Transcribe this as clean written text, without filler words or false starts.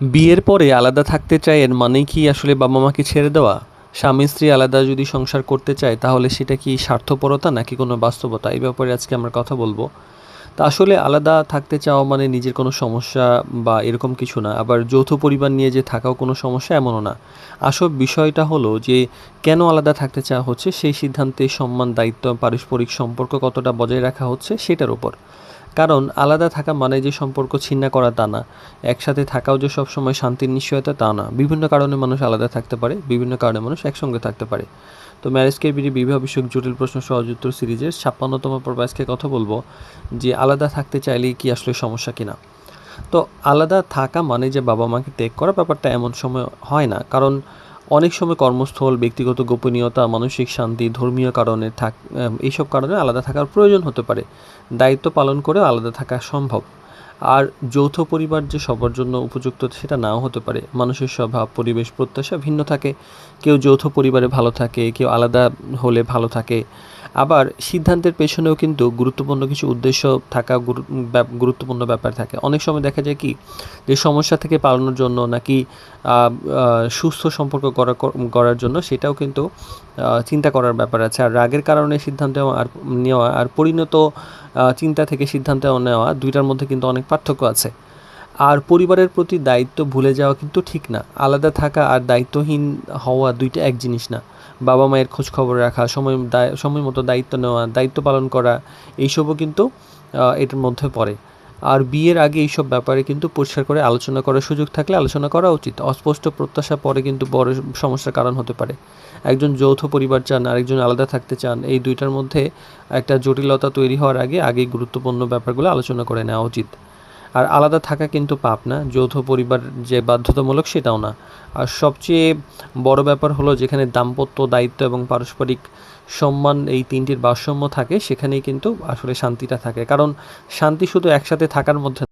বিয়ের পরে আলাদা থাকতে চায় এর মানে কি আসলে বাবা-মাকে ছেড়ে দেওয়া? স্বামী-স্ত্রী আলাদা যদি সংসার করতে চায় তাহলে সেটা কি স্বার্থপরতা নাকি কোনো বাস্তবতা? এই ব্যাপারে আজকে আমরা কথা বলব। তা আসলে আলাদা থাকতে চাওয়া মানে নিজের কোনো সমস্যা বা এরকম কিছু না। আবার যৌথ পরিবার নিয়ে যে থাকাও কোনো সমস্যা এমনও না। আসল বিষয়টা হলো যে কেন আলাদা থাকতে চাওয়া হচ্ছে সেই সিদ্ধান্তে সম্মান, দায়িত্ব, পারস্পরিক সম্পর্ক কতটা বজায় রাখা হচ্ছে সেটার উপর। কারণ আলাদা থাকা মানে যে সম্পর্ক ছিন্ন করা তা না। একসাথে থাকাও যে সবসময় শান্তির নিশ্চয়তা তা না। বিভিন্ন কারণে মানুষ আলাদা থাকতে পারে, বিভিন্ন কারণে মানুষ একসঙ্গে থাকতে পারে। তো ম্যারেজ কেবিডি বিবাহ বিষয়ক জটিল প্রশ্ন সহজ উত্তর সিরিজের ৫৬তম পর্বে আজকে কথা বলবো যে আলাদা থাকতে চাইলেই কি আসলে সমস্যা কিনা। তো আলাদা থাকা মানে যে বাবা-মাকে ত্যাগ করা ব্যাপারটা এমন সময় হয় না। কারণ অনেক সময় কর্মস্থল, ব্যক্তিগত গোপনীয়তা, মানসিক শান্তি, ধর্মীয় কারণে এইসব কারণে আলাদা থাকার প্রয়োজন হতে পারে। দায়িত্ব পালন করেও আলাদা থাকা সম্ভব। আর যৌথ পরিবার যে সবার জন্য উপযুক্ত সেটা নাও হতে পারে। মানুষের স্বভাব, পরিবেশ, প্রত্যাশা ভিন্ন থাকে। কেউ যৌথ পরিবারে ভালো থাকে, কেউ আলাদা হলে ভালো থাকে। আবার সিদ্ধান্তের পেছনেও কিন্তু গুরুত্বপূর্ণ কিছু উদ্দেশ্য থাকা গুরুত্বপূর্ণ ব্যাপার থাকে। অনেক সময় দেখা যায় কি যে সমস্যা থেকে পালানোর জন্য নাকি আ আ সুস্থ সম্পর্ক গড়ার জন্য সেটাও কিন্তু চিন্তা করার ব্যাপার আছে। আর রাগের কারণে সিদ্ধান্ত নেওয়া আর পরিণত চিন্তা থেকে সিদ্ধান্ত নেওয়া ২ টার মধ্যে কিন্তু অনেক পার্থক্য আছে। আর পরিবারের প্রতি দায়িত্ব ভুলে যাওয়া কিন্তু ঠিক না। আলাদা থাকা আর দায়িত্বহীন হওয়া ২ টা এক জিনিস না। বাবা-মায়ের খোঁজ খবর রাখা, সময় মতো দায়িত্ব নেওয়া, দায়িত্ব পালন করা এইসবও কিন্তু এটার মধ্যে পড়ে। আর বিয়ের আগে এইসব ব্যাপারে কিন্তু পরিষ্কার করে আলোচনা করার সুযোগ থাকলে আলোচনা করা উচিত। অস্পষ্ট প্রত্যাশা পরে কিন্তু বড় সমস্যার কারণ হতে পারে। একজন যৌথ পরিবার চান, আরেকজন আলাদা থাকতে চান। এই ২ টার মধ্যে একটা জটিলতা তৈরি হওয়ার আগেই গুরুত্বপূর্ণ ব্যাপারগুলো আলোচনা করে নেওয়া উচিত। আর আলাদা থাকা কিন্তু পাপ না। যৌথ পরিবার যে বাধ্যতামূলক সেটাও না। আর সবচেয়ে বড় ব্যাপার হলো যেখানে দাম্পত্য, দায়িত্ব এবং পারস্পরিক সম্মান এই ৩ টির ভারসাম্য থাকে সেখানেই কিন্তু আসলে শান্তিটা থাকে। কারণ শান্তি শুধু একসাথে থাকার মধ্যে